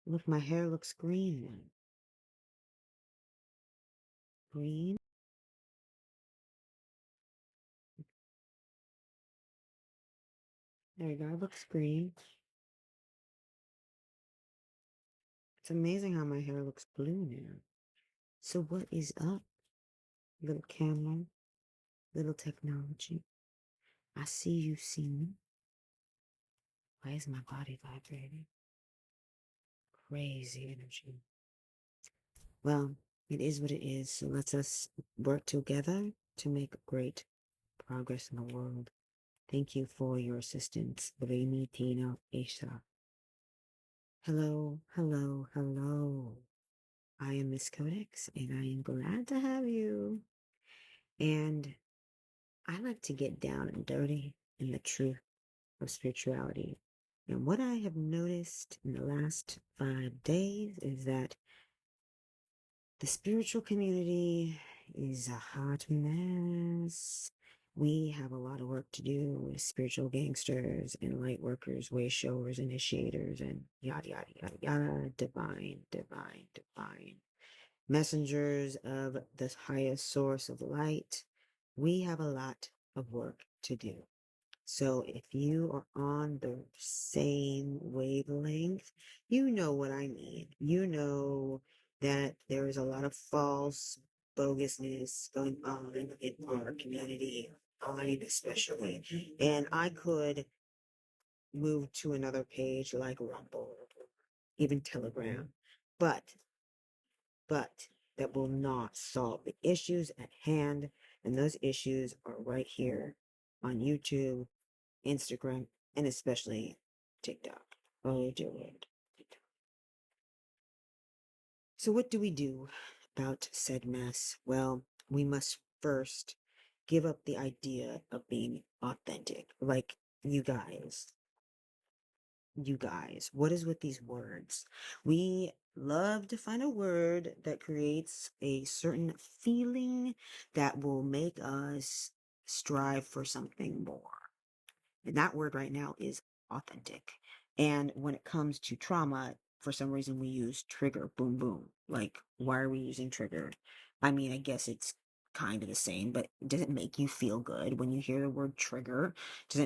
Look, my hair looks green now. Green. There you go. It looks green. It's amazing how my hair looks blue now. So what is up? Little camera, little technology. I see you see me. Why is my body vibrating? Crazy energy. Well, it is what it is. So let us work together to make great progress in the world. Thank you for your assistance, Brainy Tina Isha. Hello, hello, hello. I am Miss Codex, and I am glad to have you. And I like to get down and dirty in the truth of spirituality. And what I have noticed in the last 5 days is that the spiritual community is a hot mess. We have a lot of work to do with spiritual gangsters and light workers, way showers, initiators, and yada, yada, yada, yada, divine, divine, divine. Messengers of the highest source of light. We have a lot of work to do. So if you are on the same wavelength, you know what I mean. You know that there is a lot of false bogusness going on in our community, mine especially. And I could move to another page like Rumble, even Telegram, but that will not solve the issues at hand. And those issues are right here on YouTube, Instagram, and especially TikTok. Oh, dear Lord. So, what do we do about said mess? Well, we must first give up the idea of being authentic. Like, you guys, what is with these words? We love to find a word that creates a certain feeling that will make us strive for something more. And that word right now is authentic. And when it comes to trauma, for some reason we use trigger, boom, boom. Like, why are we using trigger? I mean, I guess it's kind of the same, but does it make you feel good when you hear the word trigger? Does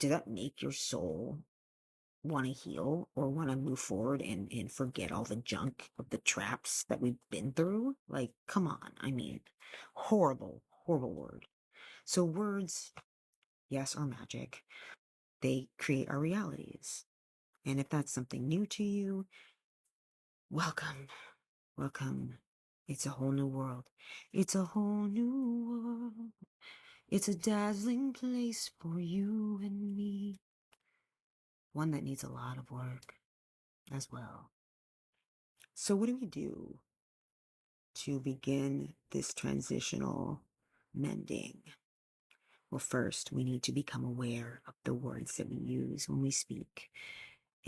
that make your soul want to heal or want to move forward and forget all the junk of the traps that we've been through? Like, come on. I mean, horrible, horrible word. So words, yes, are magic. They create our realities. And if that's something new to you, welcome, welcome. It's a whole new world. It's a whole new world. It's a dazzling place for you and me. One that needs a lot of work as well. So what do we do to begin this transitional mending? Well, first, we need to become aware of the words that we use when we speak.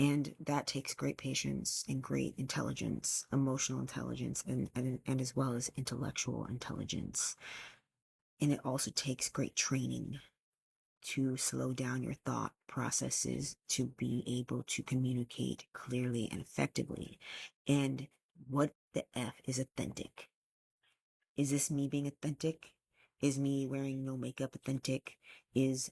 And that takes great patience and great intelligence, emotional intelligence, and as well as intellectual intelligence. And it also takes great training to slow down your thought processes to be able to communicate clearly and effectively. And what the F is authentic? Is this me being authentic? Is me wearing no makeup authentic? Is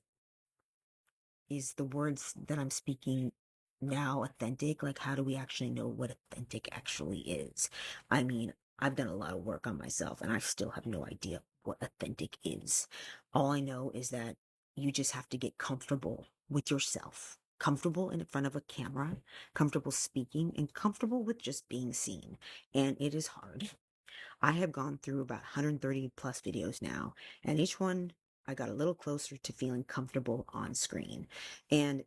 the words that I'm speaking now authentic? Like, how do we actually know what authentic actually is? I mean, I've done a lot of work on myself and I still have no idea what authentic is. All I know is that you just have to get comfortable with yourself, comfortable in front of a camera, comfortable speaking, and comfortable with just being seen. And it is hard. I have gone through about 130 plus videos now, and each one I got a little closer to feeling comfortable on screen. And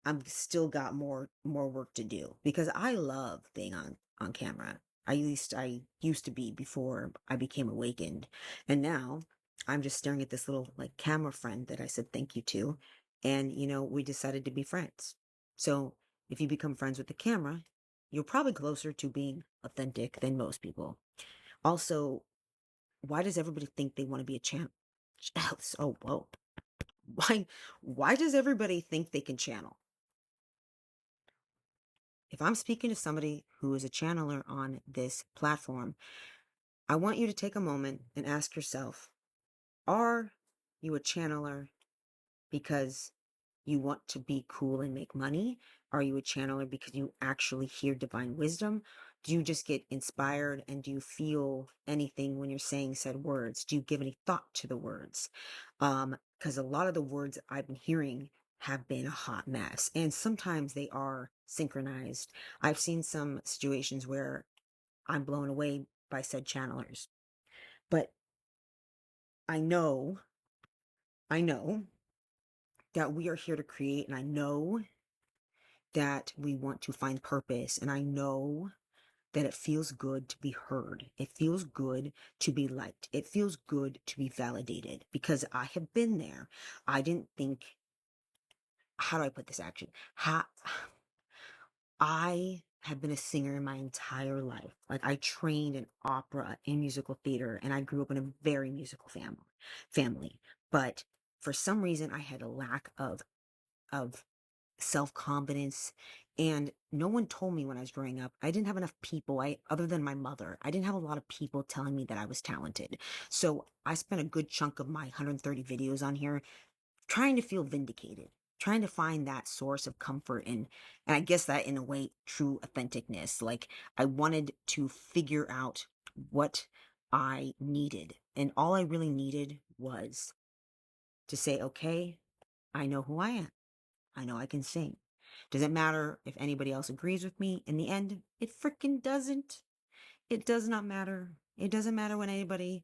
I'm still got more work to do because I love being on camera. I used to be before I became awakened. And now I'm just staring at this little like camera friend that I said thank you to. And we decided to be friends. So if you become friends with the camera, you're probably closer to being authentic than most people. Also, why does everybody think they want to be a channel? Oh, whoa. Why does everybody think they can channel? if I'm speaking to somebody who is a channeler on this platform, I want you to take a moment and ask yourself, are you a channeler because you want to be cool and make money? Are you a channeler because you actually hear divine wisdom? Do you just get inspired, and do you feel anything when you're saying said words? Do you give any thought to the words? Because a lot of the words I've been hearing have been a hot mess, and sometimes they are synchronized. I've seen some situations where I'm blown away by said channelers, but I know, I know that we are here to create, and I know that we want to find purpose, and I know that it feels good to be heard. It feels good to be liked. It feels good to be validated, because I have been there. I didn't think, how do I put this actually? I have been a singer my entire life. Like, I trained in opera and musical theater, and I grew up in a very musical family. But for some reason, I had a lack of self-confidence, and no one told me when I was growing up. I didn't have enough people, other than my mother. I didn't have a lot of people telling me that I was talented. So I spent a good chunk of my 130 videos on here trying to feel vindicated, trying to find that source of comfort, and I guess that, in a way, true authenticness. Like, I wanted to figure out what I needed, and all I really needed was to say, okay, I know who I am. I know I can sing. Does it matter if anybody else agrees with me? In the end, it freaking doesn't. It does not matter. It doesn't matter when anybody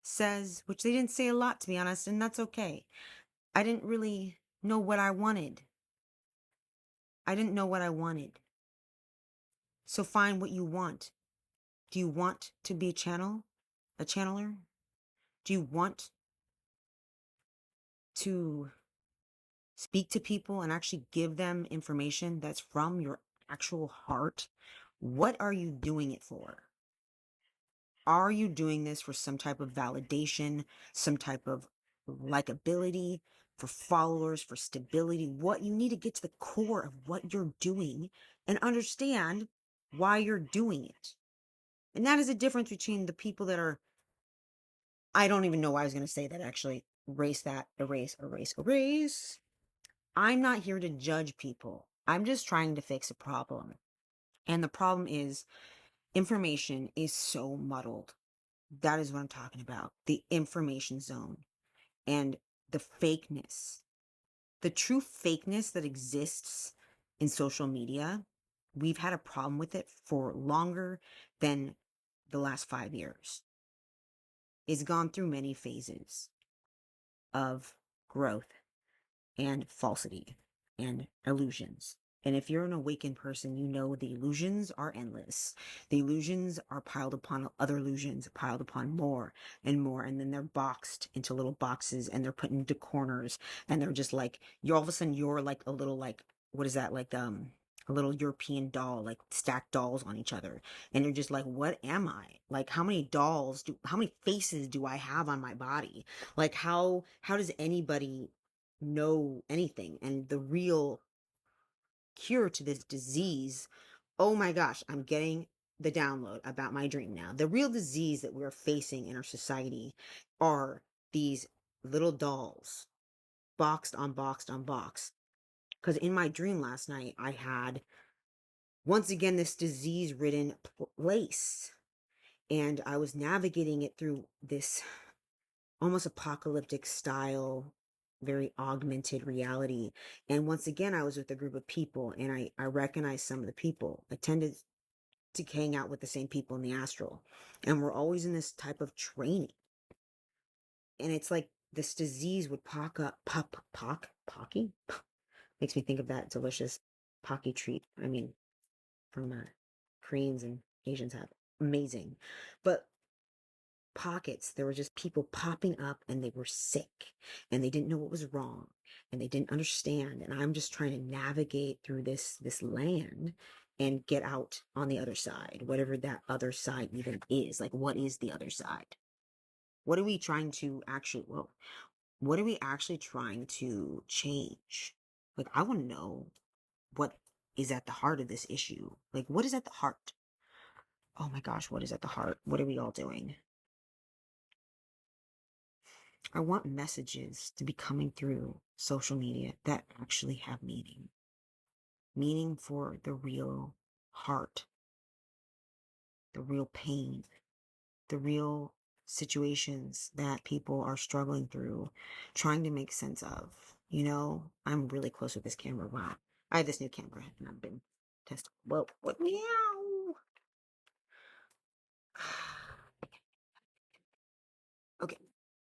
says, which they didn't say a lot, to be honest, and that's okay. I didn't really know what I wanted. I didn't know what I wanted. So find what you want. Do you want to be a channeler? Do you want to speak to people and actually give them information that's from your actual heart? What are you doing it for? Are you doing this for some type of validation, some type of likability, for followers, for stability? What you need to get to the core of what you're doing and understand why you're doing it. And that is the difference between the people that are, I don't even know why I was going to say that actually. Erase that, erase. I'm not here to judge people. I'm just trying to fix a problem. And the problem is, information is so muddled. That is what I'm talking about. The information zone and the fakeness, the true fakeness that exists in social media. We've had a problem with it for longer than the last 5 years. It's gone through many phases of growth and falsity and illusions. And if you're an awakened person, you know the illusions are endless. The illusions are piled upon other illusions, piled upon more and more. And then they're boxed into little boxes, and they're put into corners. And they're just like, you're all of a sudden, you're like a little, like, what is that? Like, a little European doll, like stacked dolls on each other. And you're just like, what am I? Like, how many faces do I have on my body? Like, how does anybody know anything? And the real cure to this disease, oh my gosh, I'm getting the download about my dream now. The real disease that we're facing in our society are these little dolls, boxed on boxed on box. Because in my dream last night, I had, once again, this disease ridden place, and I was navigating it through this almost apocalyptic style, very augmented reality. And once again, I was with a group of people, and I recognized some of the people. I tended to hang out with the same people in the astral. And we're always in this type of training. And it's like this disease would pocky? Makes me think of that delicious pocky treat. I mean, from Koreans and Asians have. Amazing. But pockets, there were just people popping up, and they were sick, and they didn't know what was wrong, and they didn't understand. And I'm just trying to navigate through this land and get out on the other side, whatever that other side even is. Like, what is the other side? What are we trying to actually, well, what are we actually trying to change? Like, I want to know what is at the heart of this issue. Like, what is at the heart? Oh my gosh, what is at the heart? What are we all doing? I want messages to be coming through social media that actually have meaning. Meaning for the real heart, the real pain, the real situations that people are struggling through, trying to make sense of. You know, I'm really close with this camera. Wow. I have this new camera and I've been testing. Well, what? Meow. Okay,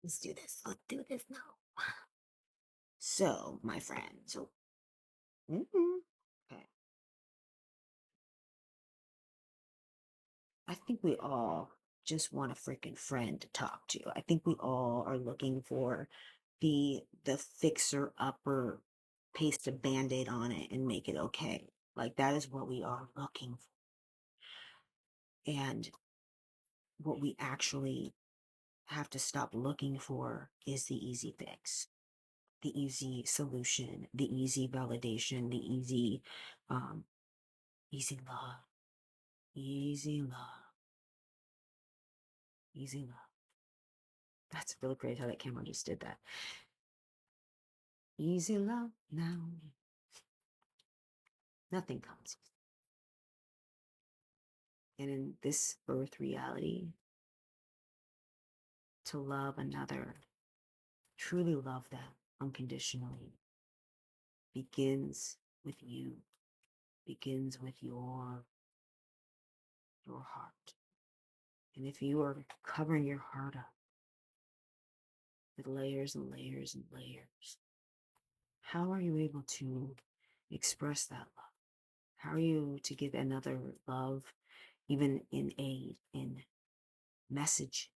let's do this. Let's do this now. So, my friend. So, okay. I think we all just want a freaking friend to talk to. I think we all are looking for the fixer upper, paste a band-aid on it and make it okay. Like that is what we are looking for. And what we actually have to stop looking for is the easy fix, the easy solution, the easy validation, the um, easy love, easy love, easy love. That's really great how that camera just did that. Easy love now. Nothing comes. And in this earth reality, to love another, truly love them unconditionally, begins with you, begins with your heart. And if you are covering your heart up with layers and layers and layers, how are you able to express that love? How are you to give another love, even in aid, in message?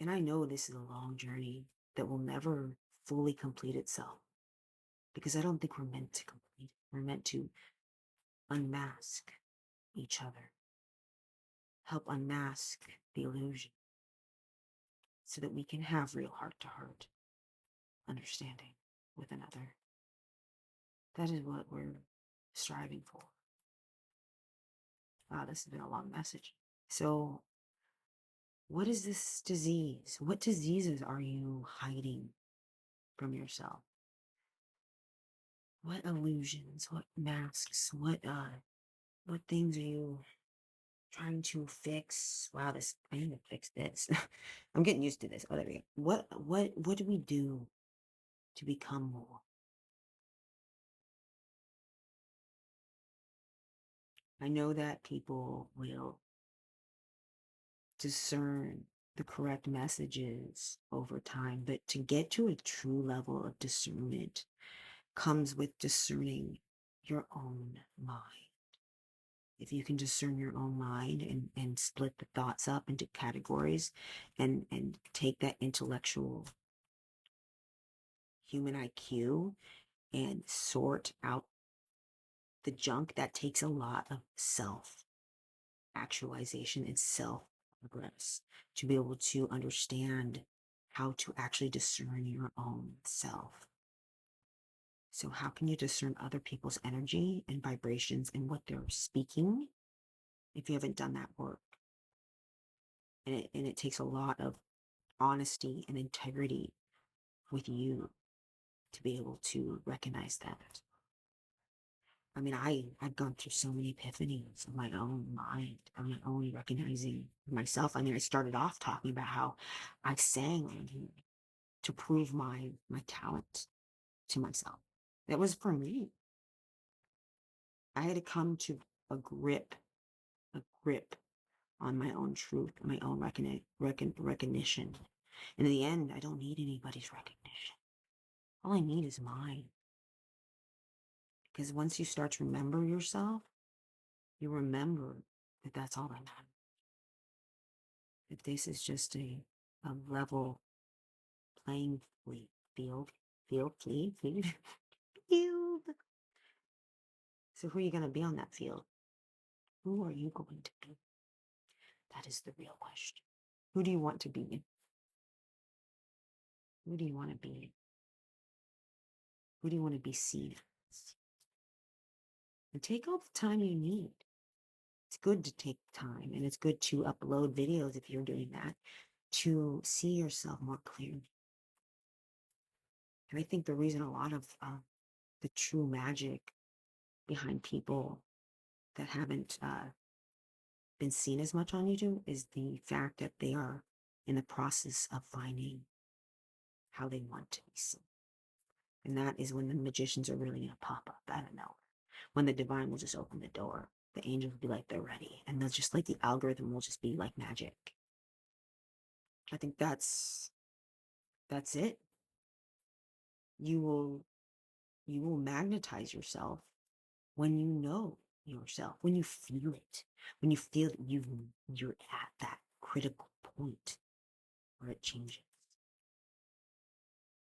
And I know this is a long journey that will never fully complete itself because I don't think we're meant to complete. We're meant to unmask each other, help unmask the illusion so that we can have real heart to heart understanding with another. That is what we're striving for. Wow, this has been a long message. So, what is this disease? What diseases are you hiding from yourself? What illusions? What masks? What things are you trying to fix? Wow, this I need to fix this. I'm getting used to this. Oh, there we go. What do we do to become more? I know that people will discern the correct messages over time, but to get to a true level of discernment comes with discerning your own mind. If you can discern your own mind and split the thoughts up into categories and take that intellectual human IQ and sort out the junk, that takes a lot of self actualization and self progress to be able to understand how to actually discern your own self. So, how can you discern other people's energy and vibrations and what they're speaking if you haven't done that work? And it takes a lot of honesty and integrity with you to be able to recognize that. I mean, I've gone through so many epiphanies of my own mind, of my own recognizing myself. I mean, I started off talking about how I sang on here to prove my talent to myself. That was for me. I had to come to a grip, a grip on my own truth, my own recognition. And in the end, I don't need anybody's recognition. All I need is mine. Because once you start to remember yourself, you remember that that's all that matters. That this is just a level playing field, field. Field. So who are you going to be on that field? Who are you going to be? That is the real question. Who do you want to be? Who do you want to be? Who do you want to be seen as? And take all the time you need. It's good to take time, and it's good to upload videos if you're doing that to see yourself more clearly. And I think the reason a lot of the true magic behind people that haven't been seen as much on YouTube is the fact that they are in the process of finding how they want to be seen. And that is when the magicians are really going to pop up out of nowhere. When the divine will just open the door, the angels will be like, they're ready. And they'll just like the algorithm will just be like magic. I think that's it. You will magnetize yourself when you know yourself, when you feel it, when you feel that you're at that critical point where it changes.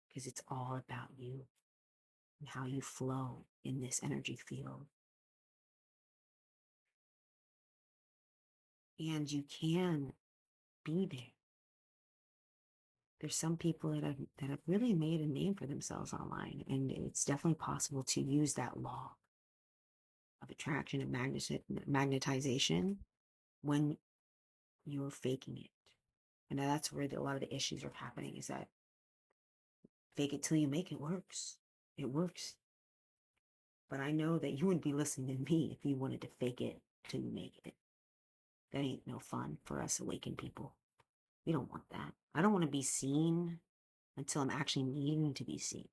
Because it's all about you and how you flow in this energy field. And you can be there. There's some people that have really made a name for themselves online, and it's definitely possible to use that law of attraction and magnetization when you're faking it. And that's where a lot of the issues are happening, is that fake it till you make it works. It works. But I know that you wouldn't be listening to me if you wanted to fake it till you make it. That ain't no fun for us awakened people. We don't want that. I don't want to be seen until I'm actually needing to be seen.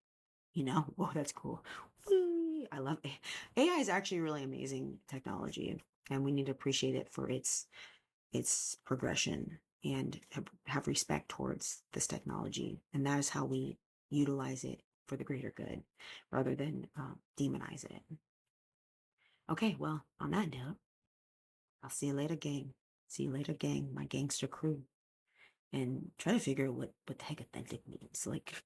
You know? Oh, that's cool. Whee! I love it. AI is actually really amazing technology, and we need to appreciate it for its progression and have respect towards this technology. And that is how we utilize it for the greater good rather than demonize it. Okay, well, on that note, I'll see you later, gang. See you later, gang, my gangster crew. And try to figure out what the heck authentic means. Like,